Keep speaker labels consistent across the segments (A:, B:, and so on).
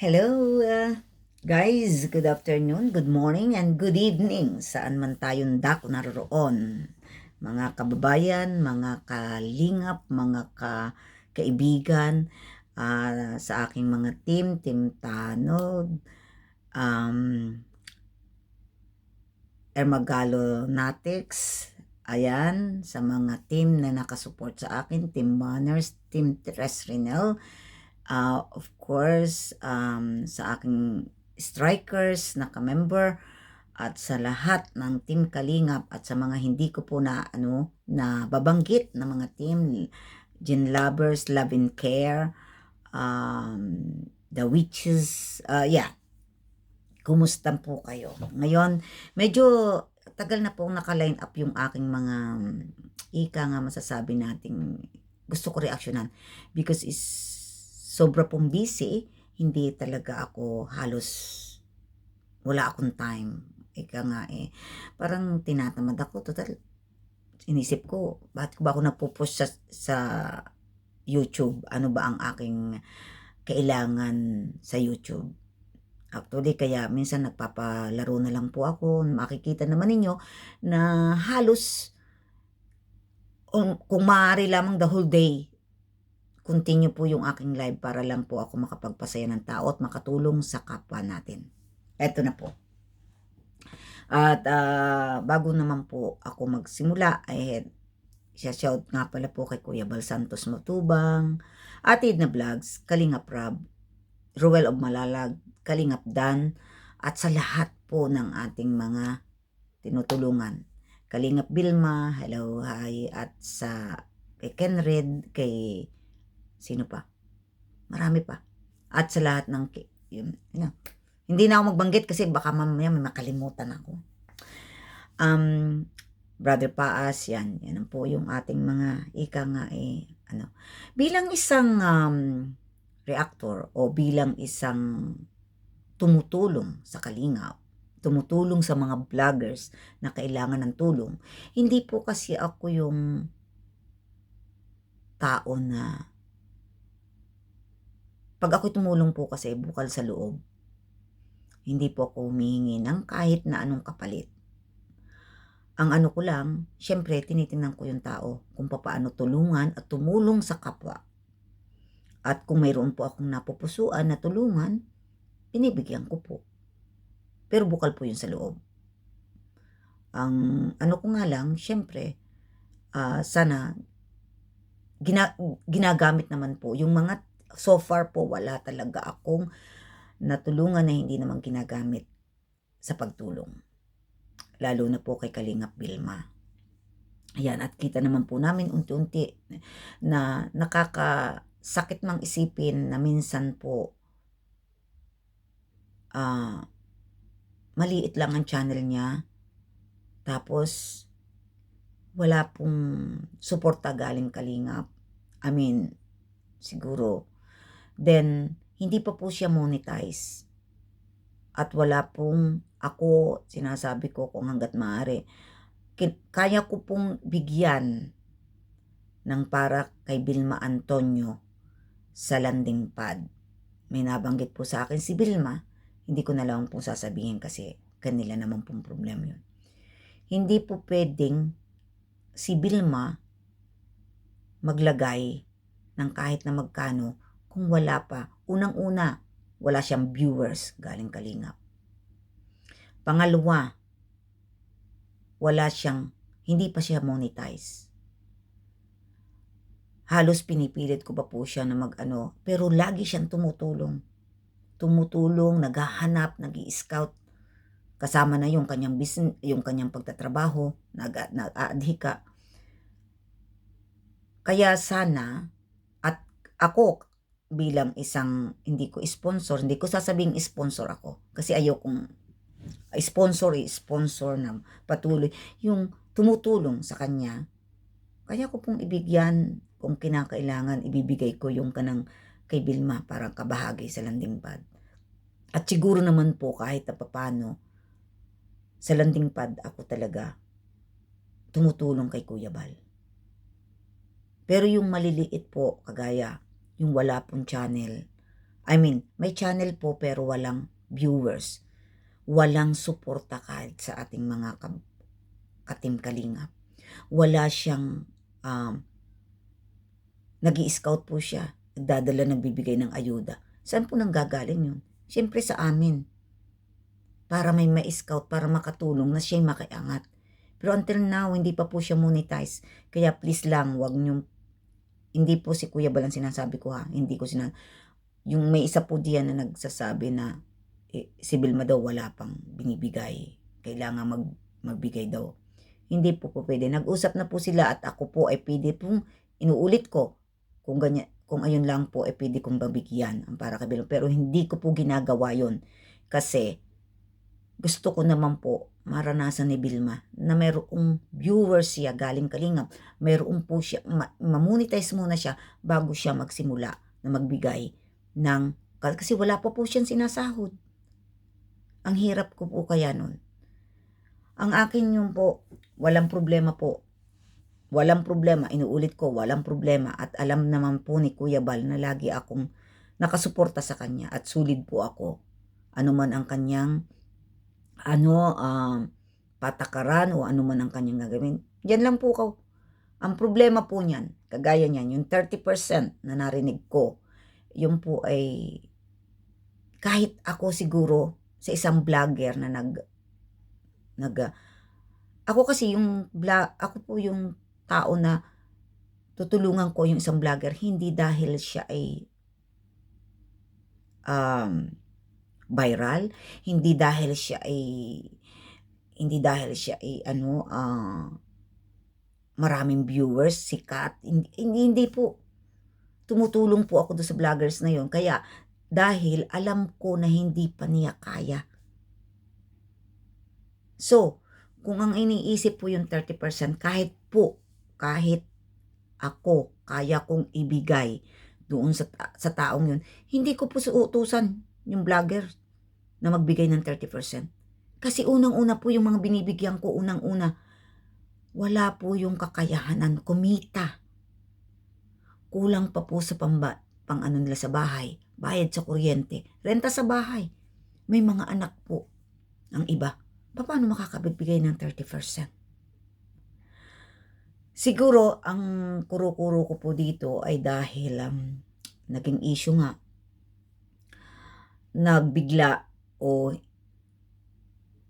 A: Hello, guys. Good afternoon, good morning, and good evening. Saan man tayong dako naroroon. Mga kababayan, mga kalingap, mga kaibigan, sa aking mga Team Tanod, Ermagalo Natics, ayan, sa mga team na nakasupport sa akin, Team Manners, Team Tresrinel, of course, sa aking strikers na ka-member at sa lahat ng Team Kalingap at sa mga hindi ko po na babanggit na mga team, Gin Lovers, Love and Care, The Witches, kumusta po kayo? Ngayon, medyo tagal na pong naka-line up yung aking mga ika nga masasabi nating gusto ko reaksyonan because is sobra pong busy, hindi talaga ako halos wala akong time. Ika nga parang tinatamad ako. Total, inisip ko, bakit ko ba ako napupush sa YouTube? Ano ba ang aking kailangan sa YouTube? Actually, kaya minsan nagpapalaro na lang po ako. Makikita naman ninyo na halos kung maaari lamang the whole day, continue po yung aking live para lang po ako makapagpasaya ng tao at makatulong sa kapwa natin. Eto na po. At bago naman po ako magsimula, shout nga pala po kay Kuya Bal Santos Matubang, Atid na Vlogs, Kalingap Rab, Ruel of Malalag, Kalingap Dan, at sa lahat po ng ating mga tinutulungan. Kalingap Bilma, hello, hi, at sa kay Kenred, kay sino pa? Marami pa. At sa lahat ng hindi na ako magbanggit kasi baka mamaya may makalimutan ako. Brother Paas, yan po yung ating mga ika nga bilang isang reactor o bilang isang tumutulong sa Kalingap, tumutulong sa mga vloggers na kailangan ng tulong, hindi po kasi ako yung tao na pag ako tumulong po kasi bukal sa loob, hindi po ako humihingi ng kahit na anong kapalit. Ang ano ko lang, syempre tinitingnan ko yung tao kung paano tulungan at tumulong sa kapwa. At kung mayroon po akong napupusuan na tulungan, binibigyan ko po. Pero bukal po yun sa loob. Ang ano ko nga lang, syempre, sana ginagamit naman po yung mga, so far po wala talaga akong natulungan na hindi naman ginagamit sa pagtulong. Lalo na po kay Kalingap Bilma. Ayan, at kita naman po namin unti-unti na nakakasakit mang isipin na minsan po maliit lang ang channel niya, tapos wala pong suporta galing Kalingap. I mean, siguro, then hindi pa po siya monetize. At wala pong ako, sinasabi ko kung hanggat maaari, kaya ko pong bigyan ng para kay Bilma Antonio sa landing pad. May nabanggit po sa akin si Bilma, hindi ko na lang pong sasabihin kasi kanila naman pong problema yun. Hindi po pwedeng si Bilma maglagay ng kahit na magkano kung wala pa. Unang-una, wala siyang viewers galing Kalingap. Pangalawa, hindi pa siya monetize. Halos pinipilit ko pa po siya na pero lagi siyang tumutulong. Naghahanap, nag-i-scout. Kasama na yung kanyang business, yung kanyang pagtatrabaho, nag-aadhika. Kaya sana, at ako bilang isang, hindi ko sasabing sponsor ako. Kasi ayokong sponsor na patuloy. Yung tumutulong sa kanya, kaya ko pong ibigyan, kung kinakailangan, ibibigay ko yung kanang kay Bilma para kabahagi sa landing pad. At siguro naman po kahit na papano, sa landing pad ako talaga tumutulong kay Kuya Bal. Pero yung maliliit po, kagaya yung wala pong channel, I mean, may channel po pero walang viewers. Walang suporta kahit sa ating mga katim kalingap. Wala siyang, um, nag-i-scout po siya. Nagdadala, nagbibigay ng ayuda. Saan po nanggagaling yun? Siyempre sa amin. Para may ma-scout, para makatulong na siya'y makiangat. Pero until now, hindi pa po siya monetize. Kaya please lang, wag niyong, hindi po si Kuya Bal ang sinasabi ko ha. Hindi ko yung may isa po diyan na nagsasabi na si Vilma daw wala pang binibigay. Kailangan magbigay daw. Hindi po pwede. Nag-usap na po sila at ako po ay pwede pong inuulit ko kung ganyan, kung ayun lang po ay pwede kong babigyan ang para kay Vilma. Pero hindi ko po ginagawa yon kasi gusto ko naman po maranasan ni Vilma na mayroong viewers siya galing Kalingap. Mayroong po siya, ma-monetize muna siya bago siya magsimula na magbigay ng, kasi wala pa po siyang sinasahod. Ang hirap ko po kaya nun. Ang akin yung po, walang problema po. Walang problema, inuulit ko, walang problema. At alam naman po ni Kuya Bal na lagi akong nakasuporta sa kanya at sulid po ako. Ano man ang kanyang patakaran o ano man ang kanyang gagawin. Diyan lang po ko. Ang problema po niyan, kagaya niyan, yung 30% na narinig ko, yung po ay kahit ako siguro sa isang vlogger na ako kasi yung ako po yung tao na tutulungan ko yung isang vlogger hindi dahil siya ay viral, hindi dahil siya ay maraming viewers, sikat. Hindi po. Tumutulong po ako doon sa vloggers na yon. Kaya dahil alam ko na hindi pa niya kaya. So, kung ang iniisip po yung 30%, kahit ako kaya kong ibigay doon sa taong yun, hindi ko po suutusan yung vlogger na magbigay ng 30%. Kasi unang-una po yung mga binibigyan ko, unang-una, wala po yung kakayahanan kumita. Kulang pa po sa pang ano nila sa bahay, bayad sa kuryente, renta sa bahay. May mga anak po ang iba. Paano makakabibigay ng 30%? Siguro, ang kuro-kuro ko po dito ay dahil naging issue nga. Nagbigla o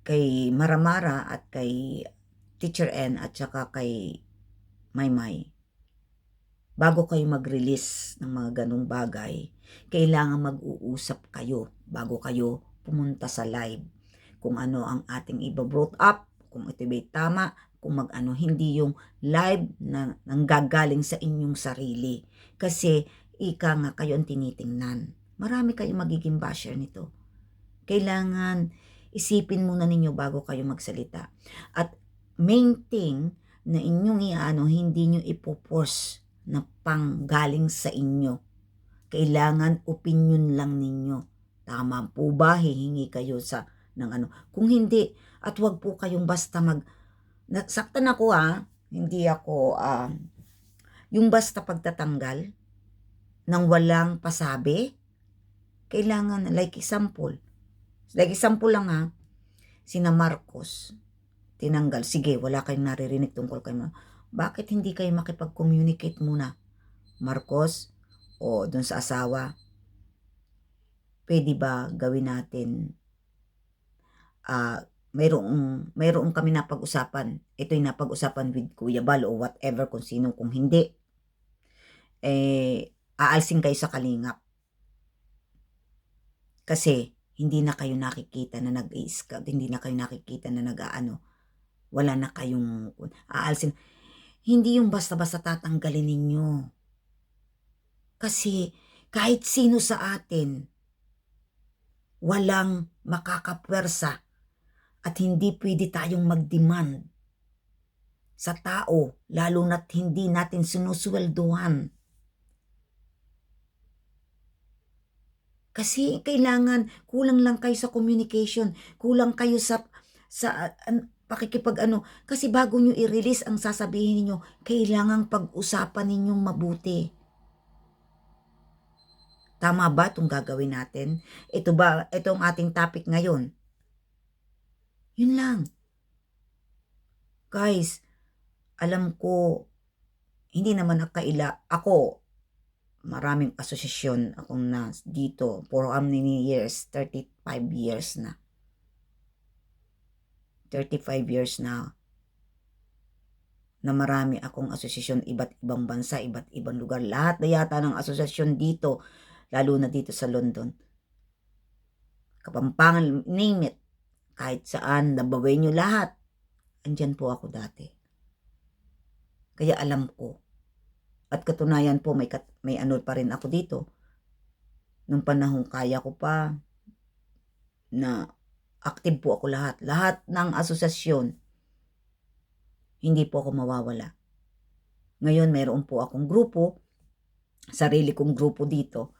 A: kay Maramara at kay Teacher N at saka kay Maymay. Bago kayo mag-release ng mga ganong bagay, kailangan mag-uusap kayo bago kayo pumunta sa live. Kung ano ang ating iba-brought up, kung ito ba'y tama, kung mag-ano, hindi yung live na nanggagaling sa inyong sarili. Kasi ika nga kayo ang tinitingnan. Marami kayong magiging basher nito. Kailangan isipin muna ninyo bago kayo magsalita. At main thing na inyong hindi nyo ipopost na panggaling sa inyo. Kailangan opinion lang ninyo. Tama po ba? Hihingi kayo ng ano. Kung hindi, at wag po kayong basta nasaktan ako hindi ako, yung basta pagtatanggal ng walang pasabi, kailangan, like example lang sina Marcos, tinanggal. Sige, wala kayong naririnig tungkol kay Marcos. Bakit hindi kayo makipag-communicate muna? Marcos, o dun sa asawa, pwede ba gawin natin, mayroong kami napag-usapan. Ito yung napag-usapan with Kuya Bal o whatever, kung sino, kung hindi, aalsin kayo sa Kalingap. Kasi, hindi na kayo nakikita na nag-i-scout, hindi na kayo nakikita na wala na kayong aalsin. Hindi yung basta-basta tatanggalin ninyo. Kasi kahit sino sa atin, walang makakapwersa at hindi pwede tayong mag-demand sa tao, lalo na't hindi natin sinuswelduhan. Kasi kailangan, kulang lang kayo sa communication, kulang kayo sa kasi bago nyo i-release ang sasabihin niyo, kailangang pag-usapan ninyong mabuti. Tama ba itong gagawin natin? Ito ba, ito ang ating topic ngayon? Yun lang. Guys, alam ko, hindi naman ako, maraming asosasyon akong dito for how many years? 35 years na. 35 years na marami akong asosasyon, iba't ibang bansa, iba't ibang lugar. Lahat na yata ng asosasyon dito, lalo na dito sa London. Kapampangan, name it. Kahit saan, nabaway nyo lahat. Andyan po ako dati. Kaya alam ko. At katunayan po, may ano pa rin ako dito. Nung panahon kaya ko pa na active po ako lahat. Lahat ng asosasyon, hindi po ako mawawala. Ngayon, mayroon po akong grupo, sarili kong grupo dito,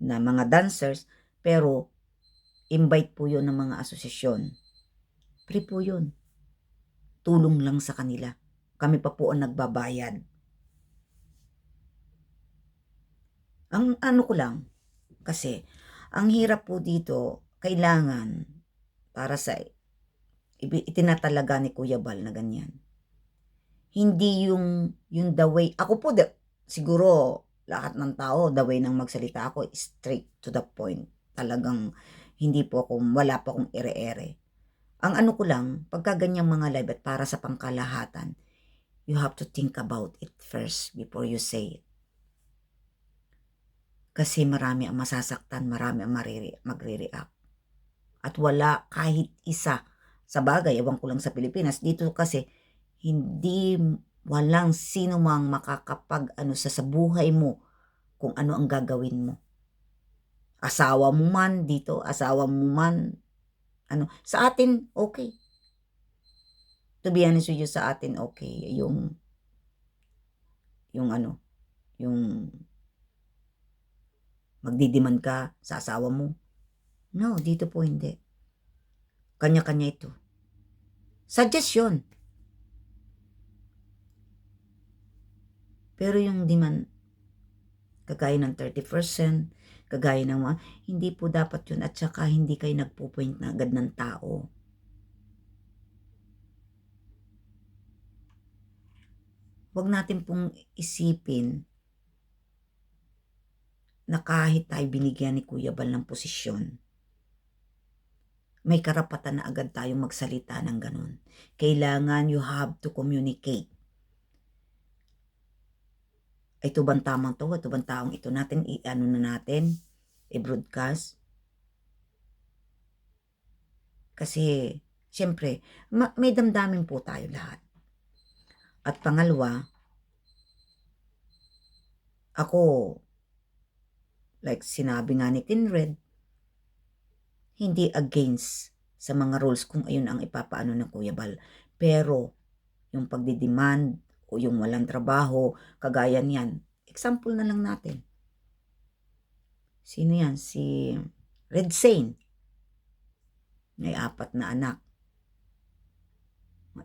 A: na mga dancers, pero invite po yun ng mga asosasyon. Free po yun. Tulong lang sa kanila. Kami pa po ang nagbabayad. Ang ano ko lang, kasi ang hirap po dito, kailangan para sa itinatalaga ni Kuya Bal na ganyan. Hindi yung the way, ako po, siguro lahat ng tao, the way ng magsalita ako, straight to the point. Talagang hindi po ako, wala po akong ere-ere. Ang ano ko lang, pagka ganyang mga live at para sa pangkalahatan, you have to think about it first before you say it. Kasi marami ang masasaktan, marami ang magre-react. At wala kahit isa. Sa bagay, ewan ko lang sa Pilipinas, dito kasi walang sino mang makakapag sa buhay mo kung ano ang gagawin mo. Asawa mo man dito, asawa mo man, sa atin, okay. To be honest with you, sa atin, okay. Yung magdidiman ka sa asawa mo. No, dito po hindi. Kanya-kanya ito. Suggestion. Pero yung demand, kagaya ng 30%, kagaya ng hindi po dapat yun, at saka hindi kayo nagpo-point na agad ng tao. Huwag natin pong isipin na kahit tayo binigyan ni Kuya Bal ng posisyon, may karapatan na agad tayong magsalita ng ganun. Kailangan you have to communicate. Ito bang tamang to? Ito bang taong ito natin? I-broadcast? Kasi, syempre, may damdamin po tayo lahat. At pangalawa, ako, like sinabi nga ni Tinred, hindi against sa mga rules kung ayun ang ipapaano ng Kuya Bal. Pero, yung pagdidemand o yung walang trabaho, kagaya niyan, example na lang natin. Sino yan? Si Red Sane. May 4 na anak.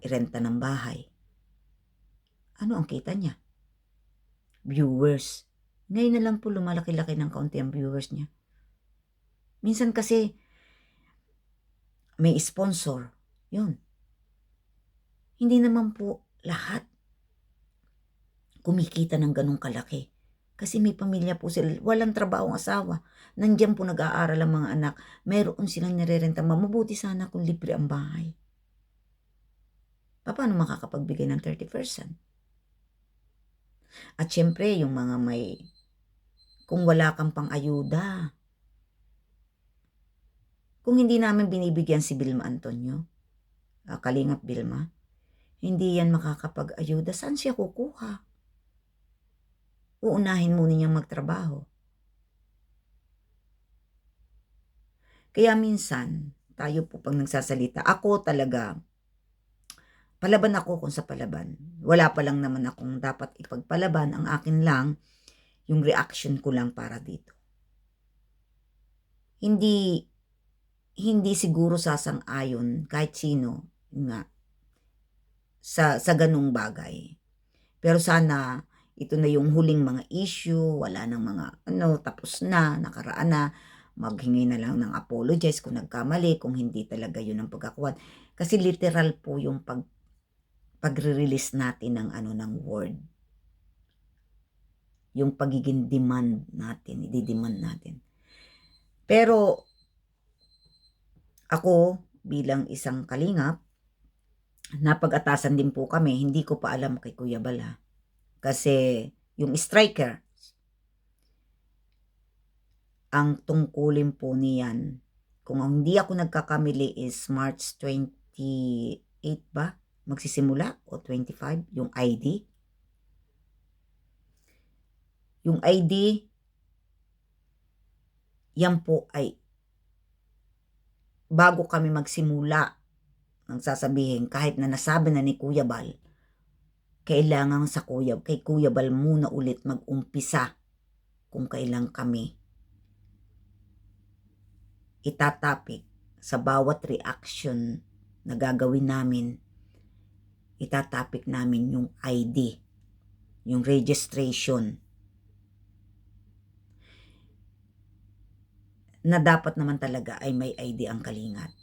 A: Irenta ng bahay. Ano ang kita niya? Viewers. Ngayon na lang po lumalaki-laki ng kaunti ang viewers niya. Minsan kasi may sponsor. Yun. Hindi naman po lahat kumikita ng ganong kalaki. Kasi may pamilya po sila. Walang trabaho ang asawa. Nandiyan po nag-aaral ang mga anak. Mayroon silang nirerenta. Mabuti sana kung libre ang bahay. Paano makakapagbigay ng 30%? At syempre, yung mga kung wala kang pang-ayuda, kung hindi namin binibigyan si Vilma Antonio, Kalingap Vilma, hindi yan makakapag-ayuda. Saan siya kukuha? Uunahin muna niyang magtrabaho. Kaya minsan, tayo po pag nagsasalita, ako talaga, palaban ako kung sa palaban. Wala pa lang naman akong dapat ipagpalaban. Ang akin lang, yung reaction ko lang para dito. Hindi siguro sasang-ayon kahit sino nga sa ganung bagay. Pero sana ito na yung huling mga issue, wala nang mga tapos na, nakaraan na, maghingi na lang ng apologize kung nagkamali, kung hindi talaga yun ang pagkakuwan. Kasi literal po yung pagre-release natin ng ng word. Yung pagiging demand natin, i-demand natin. Pero ako bilang isang kalingap, napag-atasan din po kami, hindi ko pa alam kay Kuya Bal. Kasi yung striker, ang tungkulin po niyan, kung hindi ako nagkakamali is March 28 ba? Magsisimula o 25 yung ID. Yung ID, yan po ay bago kami magsimula ang sasabihin, kahit na nasabi na ni Kuya Bal, kailangan kay Kuya Bal muna ulit mag-umpisa kung kailan kami itatapik sa bawat reaction na gagawin namin. Itatapik namin yung ID, yung registration, na dapat naman talaga ay may ID ang kalingap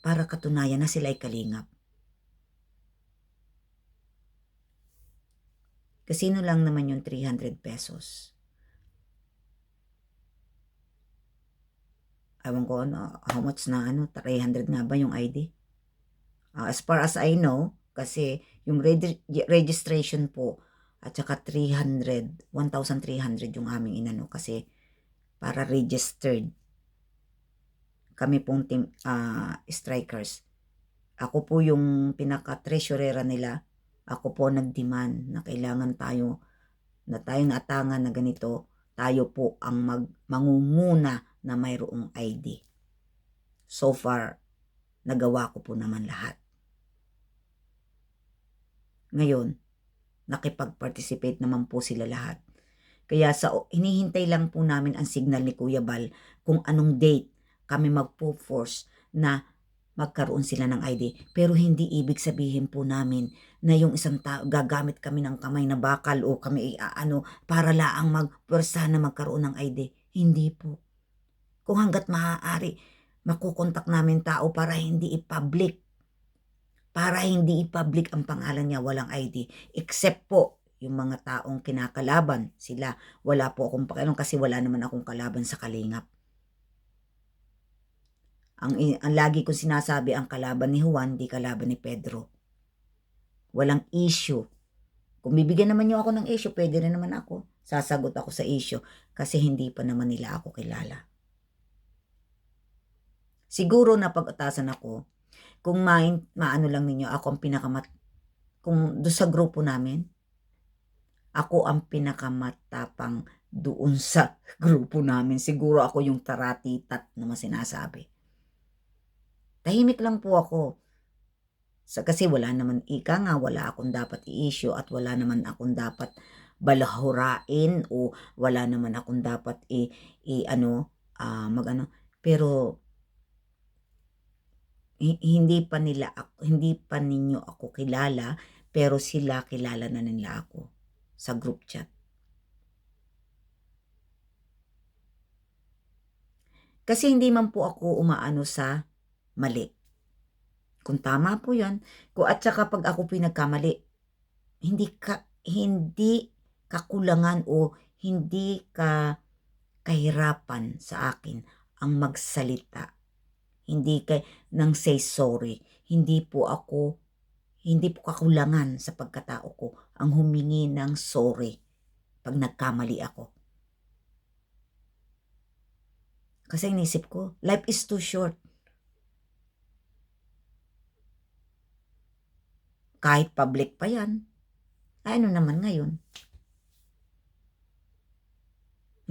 A: para katunayan na sila ay kalingap. Kasino lang naman yung 300 pesos. Ewan ko how much na 300 nga ba yung ID? As far as I know, kasi yung registration po at saka 1,300 yung aming kasi para registered. Kami pong team strikers. Ako po yung pinaka-treasurera nila. Ako po nag-demand na kailangan tayo naatangan na ganito, tayo po ang mangunguna na mayroong ID. So far, nagawa ko po naman lahat. Ngayon, nakipag-participate naman po sila lahat. Kaya hinihintay lang po namin ang signal ni Kuya Bal kung anong date kami magpo-force na magkaroon sila ng ID. Pero hindi ibig sabihin po namin na yung isang tao, gagamit kami ng kamay na bakal o kami para laang magpwersa na magkaroon ng ID. Hindi po. Kung hanggat maaari, makukontak namin tao para hindi i-public. Para hindi i-public ang pangalan niya, walang ID. Except po, yung mga taong kinakalaban, sila, wala po akong pakialam kasi wala naman akong kalaban sa kalingap. Ang lagi kong sinasabi, ang kalaban ni Juan, di kalaban ni Pedro. Walang issue. Kung bibigyan naman niyo ako ng issue, pwede rin naman ako. Sasagot ako sa issue kasi hindi pa naman nila ako kilala. Siguro napag-atasan ako kung maano lang ninyo, ako ang kung doon sa grupo namin, ako ang pinakamatapang doon sa grupo namin. Siguro ako yung taratitat na sinasabi. Tahimik lang po ako. Kasi wala naman, wala akong dapat i-issue at wala naman akong dapat balahurain o wala naman akong dapat pero hindi pa ninyo ako kilala, pero sila kilala na nila ako sa group chat. Kasi hindi man po ako umaano sa mali. Kung tama po 'yan, at saka pag ako pinagkamali, hindi kakulangan o hindi kahirapan sa akin ang magsalita. Hindi nang say sorry. Hindi po kakulangan sa pagkatao ko ang humingi ng sorry pag nagkamali ako. Kasi inisip ko, life is too short. Kahit public pa yan, ano naman ngayon?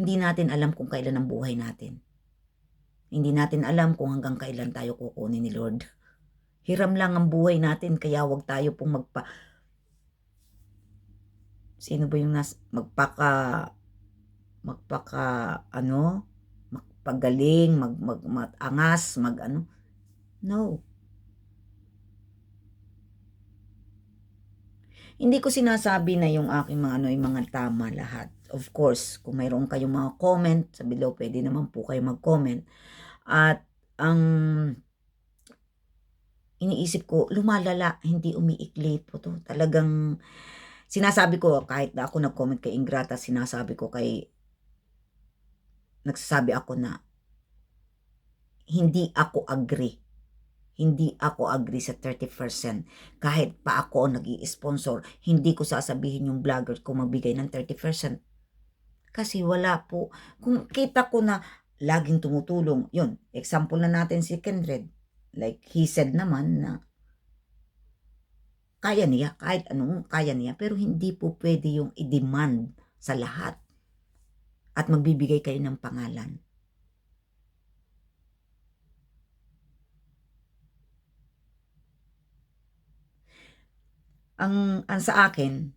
A: Hindi natin alam kung kailan ang buhay natin. Hindi natin alam kung hanggang kailan tayo kukunin ni Lord. Hiram lang ang buhay natin, kaya wag tayo pong sino ba yung magpagaling, matangas, No. Hindi ko sinasabi na yung aking mga ano, yung mga tama lahat. Of course, kung mayroon kayong mga comment sa below, pwede naman po kayo mag-comment. At ang iniisip ko, lumalala, hindi umiikli po to. Talagang sinasabi ko, kahit na ako nag-comment kay Ingrata, nagsasabi ako na hindi ako agree. Hindi ako agree sa 30%. Kahit pa ako nag-i-sponsor, hindi ko sasabihin yung vlogger ko magbigay ng 30%. Kasi wala po. Kung kita ko na laging tumutulong, yun, example na natin si Kendred. Like he said naman na kaya niya, kahit anong kaya niya, pero hindi po pwede yung i-demand sa lahat at magbibigay kayo ng pangalan. Ang sa akin,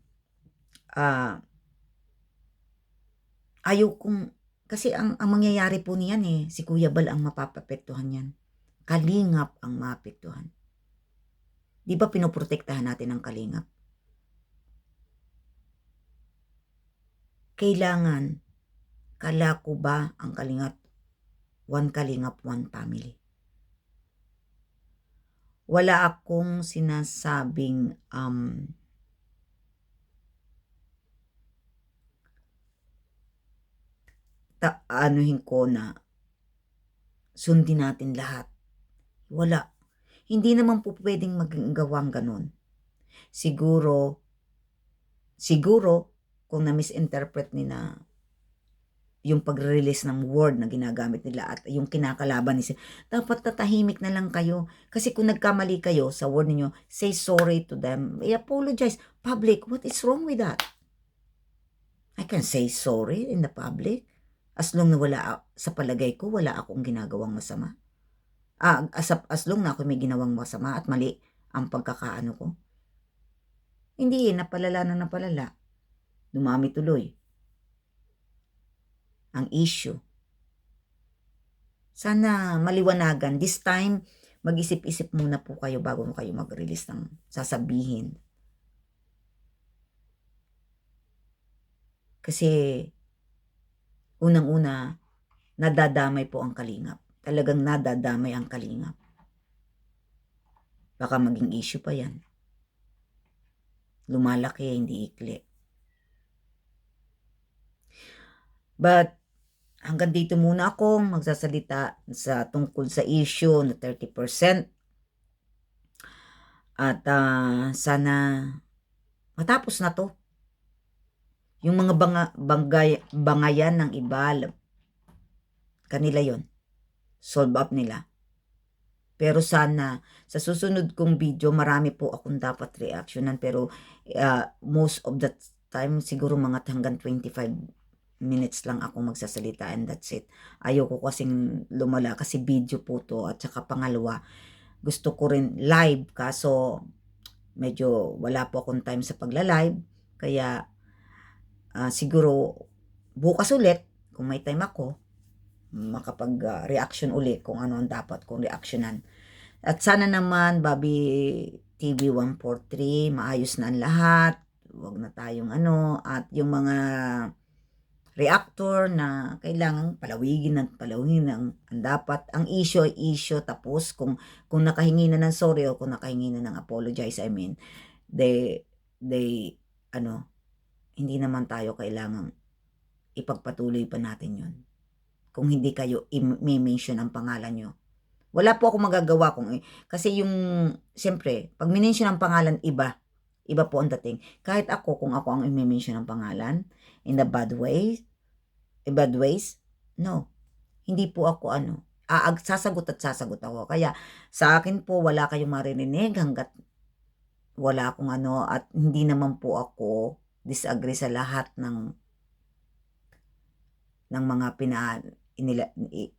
A: ayaw kong, kasi ang mangyayari po niyan si Kuya Bal ang mapapapektuhan yan. Kalingap ang maapektuhan. Di ba pinoprotektahan natin ang kalingap? Kailangan, kala ko ba ang kalingap, one kalingap, one family? Wala akong sinasabing anuhin ko na sundin natin lahat. Wala. Hindi naman po pwedeng magawang ganun. Siguro, kung na-misinterpret ni na yung pag-release ng word na ginagamit nila at yung kinakalaban nila, dapat tatahimik na lang kayo. Kasi kung nagkamali kayo sa word niyo, say sorry to them. I-apologize. Public, what is wrong with that? I can say sorry in the public. As long na sa palagay ko, wala akong ginagawang masama. As long na ako may ginawang masama at mali ang pagkakaano ko. Hindi napalala na napalala. Dumami tuloy ang issue. Sana maliwanagan. This time, mag-isip-isip muna po kayo bago kayo mag-release ng sasabihin. Kasi, unang-una, nadadamay po ang kalingap. Talagang nadadamay ang kalingap. Baka maging issue pa yan. Lumalaki, hindi ikli. But, hanggang dito muna akong magsasalita sa tungkol sa issue na 30%. At sana matapos na to. Yung mga bangayan ng iba, kanila yon, solve up nila. Pero sana sa susunod kong video, marami po akong dapat reactionan. Pero most of the time, siguro mga hanggang 25 minutes lang ako magsasalita and that's it. Ayoko kasing lumala kasi video po to. At saka pangalawa, gusto ko rin live kaso medyo wala po akong time sa pagla-live. Kaya siguro bukas ulit kung may time ako makapag-reaction ulit kung ano ang dapat kong reactionan. At sana naman Bobby TV 143 maayos na ang lahat. Huwag na tayong at yung mga reactor na kailangan palawigin ang dapat. Ang issue ay issue, tapos kung nakahingi na ng sorry o kung nakahingi na ng apologize, I mean, they hindi naman tayo kailangang ipagpatuloy pa natin yun. Kung hindi kayo i-mention ang pangalan nyo. Wala po akong magagawa kasi siyempre, pag minention ang pangalan, iba po ang dating. Kahit kung ako ang i-mention ang pangalan, in the bad ways, no. Hindi po ako sasagot ako. Kaya, sa akin po, wala kayong maririnig hanggat wala akong at hindi naman po ako disagree sa lahat ng mga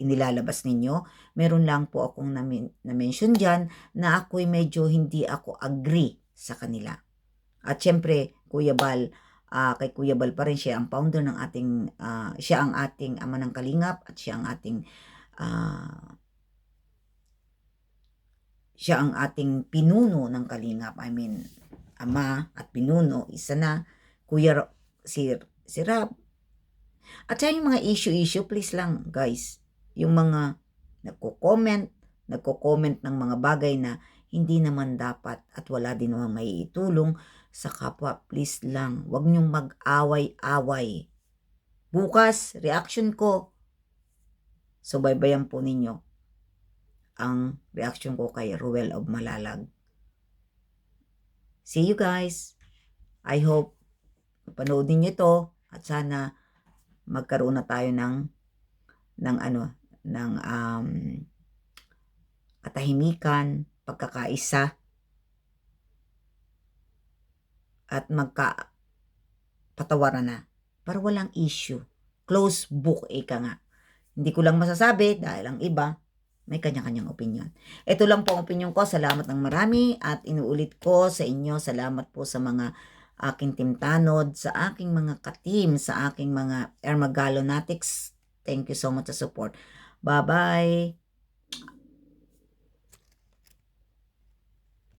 A: inilalabas ninyo. Meron lang po akong na-mention dyan na ako'y medyo hindi ako agree sa kanila. At syempre, Kuya Bal, kay Kuya Bal pa rin, siya ang founder ng ating, siya ang ating ama ng kalingap at siya ang ating pinuno ng kalingap. I mean, ama at pinuno, isa na, Kuya si Rab. At saka yung mga issue, please lang guys, yung mga nagko-comment ng mga bagay na hindi naman dapat at wala din naman maiitulong sa kapwa, please lang, wag niyong mag-away-away. Bukas, reaction ko. So, baybayan po ninyo ang reaction ko kay Ruel of Malalag. See you guys. I hope mapanood niyo ito at sana magkaroon na tayo ng katahimikan, pagkakaisa, at magkapatawaran na para walang issue. Close book, ika nga. Hindi ko lang masasabi dahil ang iba may kanya-kanyang opinion. Ito lang po ang opinion ko. Salamat ng marami at inuulit ko sa inyo, salamat po sa mga aking timtanod, sa aking mga ka-team, sa aking mga Ermagalonatics. Thank you so much sa support. Bye-bye.